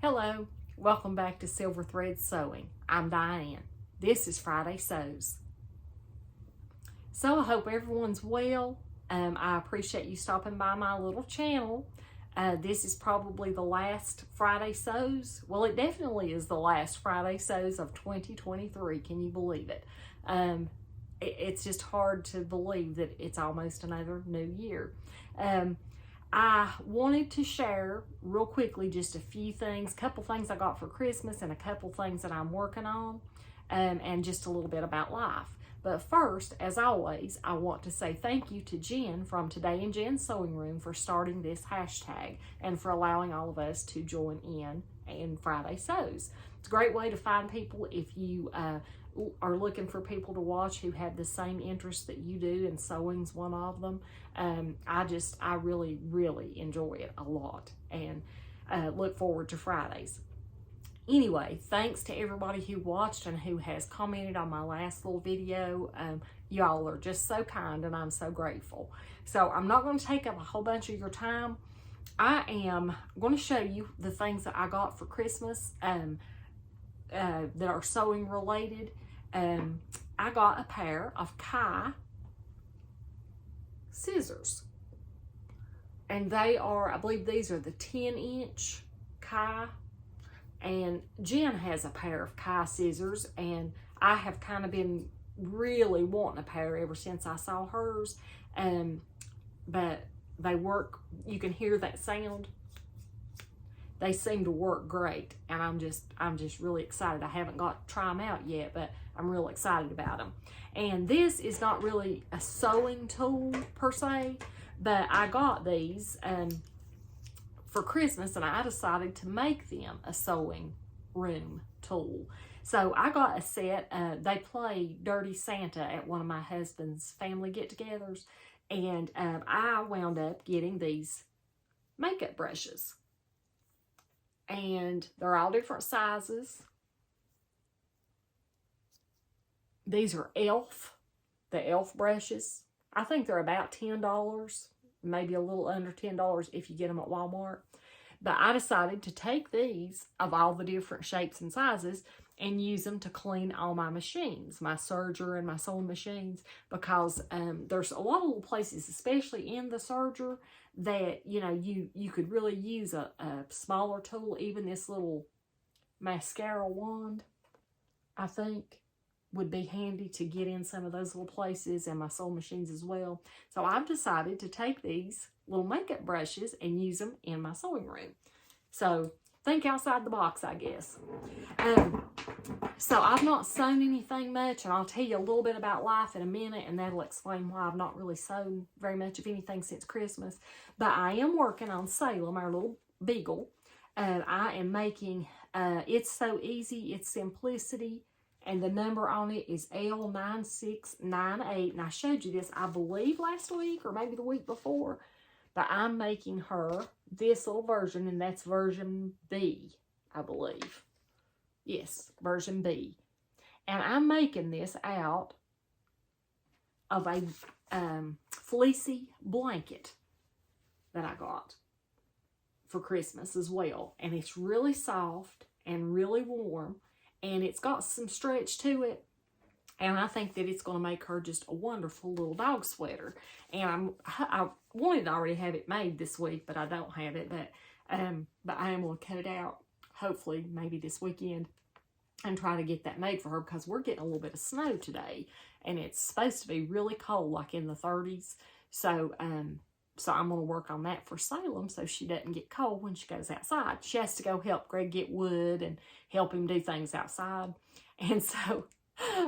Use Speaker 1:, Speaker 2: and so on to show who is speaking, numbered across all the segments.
Speaker 1: Hello, welcome back to Silver Thread Sewing. I'm Diane. This is Friday Sews. So I hope everyone's well. I appreciate you stopping by my little channel. This is probably the last Friday Sews. Well, it definitely is the last Friday Sews of 2023. Can you believe it? It's just hard to believe that it's almost another new year. I wanted to share real quickly just a few things, couple things I got for Christmas and a couple things that I'm working on, and just a little bit about life. But first, as always, I want to say thank you to Jen from Today in Jen's Sewing Room for starting this hashtag and for allowing all of us to join in Friday Sews. It's a great way to find people if you are looking for people to watch who have the same interests that you do, and sewing's one of them. I really, really enjoy it a lot and look forward to Fridays. Anyway, thanks to everybody who watched and who has commented on my last little video. Y'all are just so kind and I'm so grateful. So I'm not going to take up a whole bunch of your time. I am going to show you the things that I got for Christmas that are sewing related. I got a pair of Kai scissors, and they are, I believe these are the 10-inch Kai, and Jen has a pair of Kai scissors, and I have kind of been really wanting a pair ever since I saw hers, but they work. You can hear that sound. They seem to work great, and I'm just really excited. I haven't got to try them out yet, but I'm real excited about them. And this is not really a sewing tool per se, but I got these for Christmas, and I decided to make them a sewing room tool. So I got a set. They play Dirty Santa at one of my husband's family get-togethers, and I wound up getting these makeup brushes. And they're all different sizes. These are the e.l.f. brushes. I think they're about $10, maybe a little under $10 if you get them at Walmart. But I decided to take these of all the different shapes and sizes and use them to clean all my machines, my serger and my sewing machines, because there's a lot of little places, especially in the serger, that you could really use a smaller tool. Even this little mascara wand, I think, would be handy to get in some of those little places, and my sewing machines as well. So I've decided to take these little makeup brushes and use them in my sewing room. So think outside the box, I guess. So I've not sewn anything much, and I'll tell you a little bit about life in a minute, and that'll explain why I've not really sewn very much of anything since Christmas. But I am working on Salem, our little beagle. I am making, it's so easy, it's simplicity, and the number on it is L9698. And I showed you this, I believe, last week or maybe the week before. But I'm making her this little version, and that's version B, I believe. Yes, version B. And I'm making this out of a fleecy blanket that I got for Christmas as well. And it's really soft and really warm, and it's got some stretch to it. And I think that it's going to make her just a wonderful little dog sweater. And I wanted to already have it made this week, but I don't have it. But I am going to cut it out, hopefully, maybe this weekend, and try to get that made for her, because we're getting a little bit of snow today. And it's supposed to be really cold, like in the 30s. So I'm going to work on that for Salem so she doesn't get cold when she goes outside. She has to go help Greg get wood and help him do things outside. And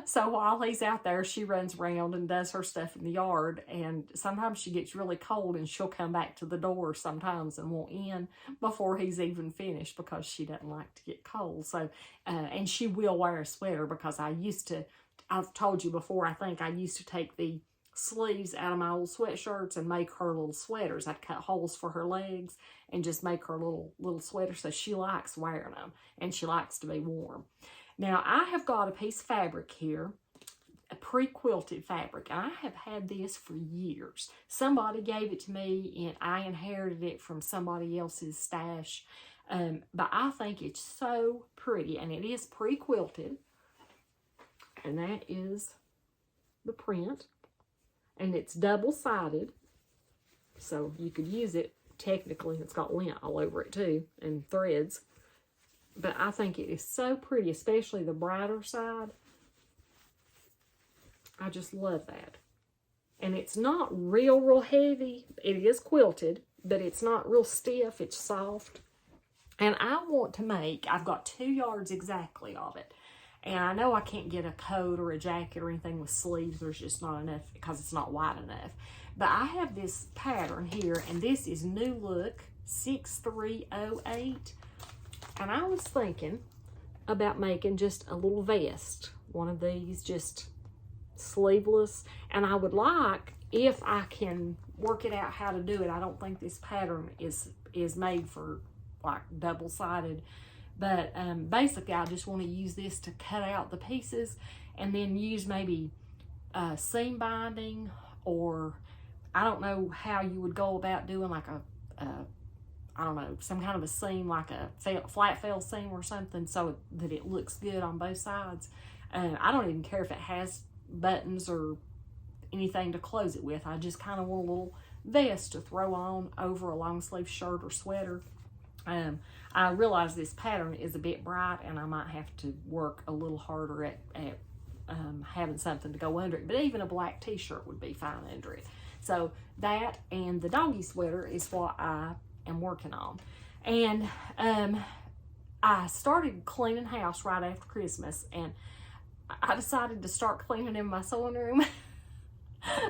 Speaker 1: so while he's out there, she runs around and does her stuff in the yard. And sometimes she gets really cold, and she'll come back to the door sometimes and won't in before he's even finished, because she doesn't like to get cold. So, and she will wear a sweater, because I've told you before, I think I used to take the sleeves out of my old sweatshirts and make her little sweaters. I'd cut holes for her legs and just make her little sweaters. So she likes wearing them, and she likes to be warm. Now, I have got a piece of fabric here, a pre-quilted fabric, and I have had this for years. Somebody gave it to me, and I inherited it from somebody else's stash. But I think it's so pretty, and it is pre-quilted, and that is the print, and it's double-sided, so you could use it technically. It's got lint all over it too, and threads, but I think it is so pretty, especially the brighter side. I just love that. And it's not real heavy. It is quilted, but it's not real stiff. It's soft. And I want to make, I've got 2 yards exactly of it. And I know I can't get a coat or a jacket or anything with sleeves. There's just not enough because it's not wide enough. But I have this pattern here, and this is New Look 6308. And I was thinking about making just a little vest. One of these, just sleeveless. And I would like, if I can work it out how to do it, I don't think this pattern is made for like double-sided, but basically I just want to use this to cut out the pieces and then use maybe seam binding, or I don't know how you would go about doing like I don't know, some kind of a seam, like a flat fell seam or something, so that it looks good on both sides. I don't even care if it has buttons or anything to close it with. I just kind of want a little vest to throw on over a long sleeve shirt or sweater. I realize this pattern is a bit bright, and I might have to work a little harder at having something to go under it, but even a black t-shirt would be fine under it. So that and the doggy sweater is what I am working on. And I started cleaning house right after Christmas, and I decided to start cleaning in my sewing room.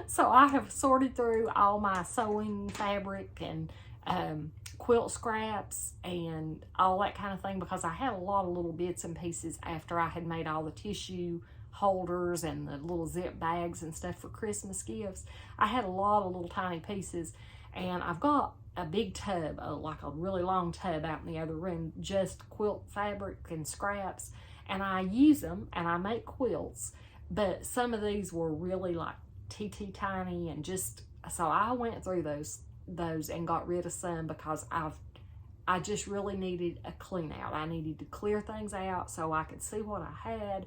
Speaker 1: So I have sorted through all my sewing fabric and quilt scraps and all that kind of thing, because I had a lot of little bits and pieces after I had made all the tissue holders and the little zip bags and stuff for Christmas gifts. I had a lot of little tiny pieces, and I've got a big tub, like a really long tub out in the other room, just quilt fabric and scraps, and I use them and I make quilts, but some of these were really like teeny tiny, and just, so I went through those and got rid of some, because I just really needed a clean out. I needed to clear things out so I could see what I had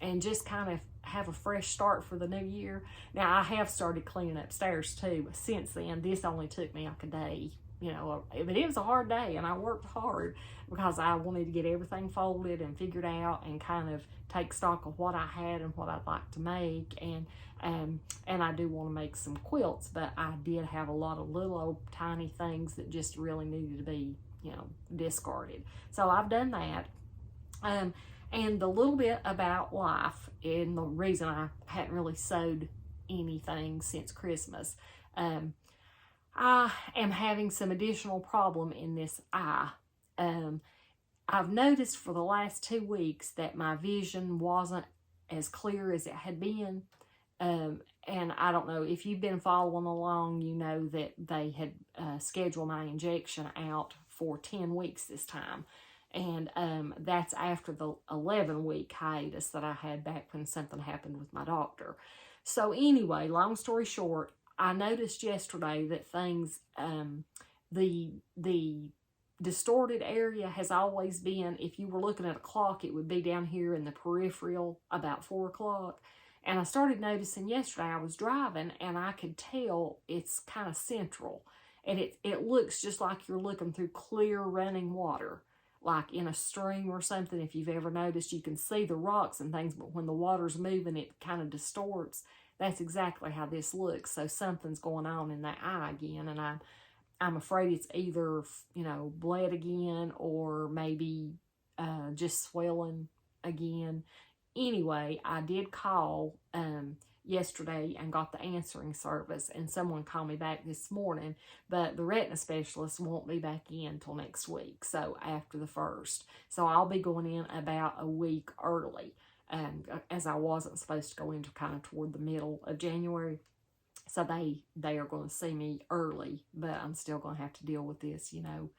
Speaker 1: and just kind of have a fresh start for the new year. Now, I have started cleaning upstairs too, but since then, this only took me like a day, you know, but it was a hard day, and I worked hard because I wanted to get everything folded and figured out and kind of take stock of what I had and what I'd like to make. And I do want to make some quilts, but I did have a lot of little old tiny things that just really needed to be, you know, discarded. So I've done that. And the little bit about life, and the reason I hadn't really sewed anything since Christmas, I am having some additional problem in this eye. I've noticed for the last 2 weeks that my vision wasn't as clear as it had been. And I don't know, if you've been following along, you know that they had scheduled my injection out for 10 weeks this time. And that's after the 11-week hiatus that I had back when something happened with my doctor. So anyway, long story short, I noticed yesterday that things, the distorted area has always been, if you were looking at a clock, it would be down here in the peripheral about 4 o'clock. And I started noticing yesterday, I was driving, and I could tell it's kind of central. And it looks just like you're looking through clear running water, like in a stream or something. If you've ever noticed, you can see the rocks and things, but when the water's moving, it kind of distorts. That's exactly how this looks. So something's going on in that eye again, and I'm afraid it's either, you know, bled again, or maybe just swelling again. Anyway, I did call yesterday and got the answering service, and someone called me back this morning, but the retina specialist won't be back in till next week, so after the 1st. So I'll be going in about a week early, as I wasn't supposed to go into kind of toward the middle of January. So they are going to see me early, but I'm still going to have to deal with this, you know.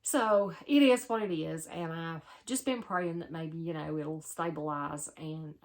Speaker 1: So it is what it is, and I've just been praying that maybe, you know, it'll stabilize, and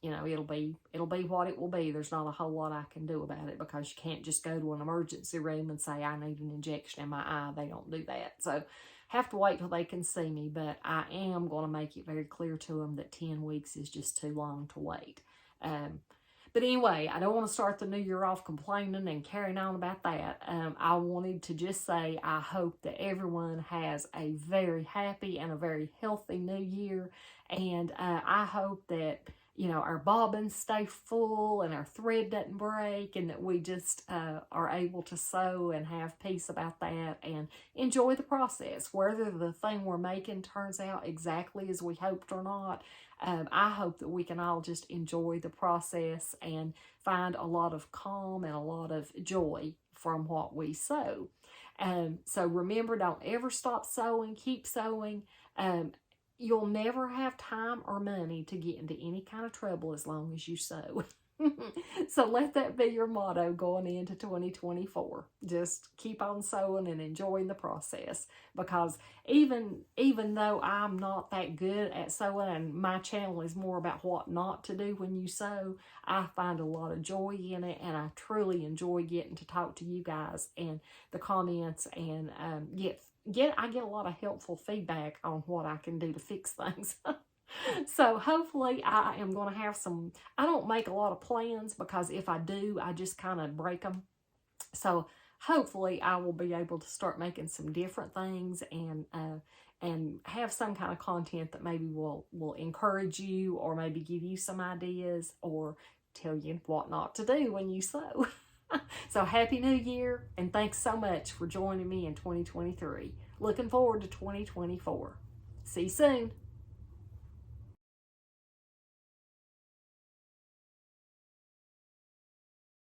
Speaker 1: you know, it'll be what it will be. There's not a whole lot I can do about it, because you can't just go to an emergency room and say I need an injection in my eye. They don't do that. So have to wait till they can see me, but I am going to make it very clear to them that 10 weeks is just too long to wait. But anyway, I don't want to start the new year off complaining and carrying on about that. I wanted to just say I hope that everyone has a very happy and a very healthy new year. And I hope that, you know, our bobbins stay full and our thread doesn't break, and that we just are able to sew and have peace about that and enjoy the process. Whether the thing we're making turns out exactly as we hoped or not, I hope that we can all just enjoy the process and find a lot of calm and a lot of joy from what we sew. So remember, don't ever stop sewing. Keep sewing. You'll never have time or money to get into any kind of trouble as long as you sew. So let that be your motto going into 2024. Just keep on sewing and enjoying the process, because even though I'm not that good at sewing, and my channel is more about what not to do when you sew, I find a lot of joy in it, and I truly enjoy getting to talk to you guys and the comments, and I get a lot of helpful feedback on what I can do to fix things. So hopefully I am going to have some, I don't make a lot of plans, because if I do, I just kind of break them. So hopefully I will be able to start making some different things and have some kind of content that maybe will encourage you, or maybe give you some ideas, or tell you what not to do when you sew. So Happy New Year, and thanks so much for joining me in 2023. Looking forward to 2024. See you soon.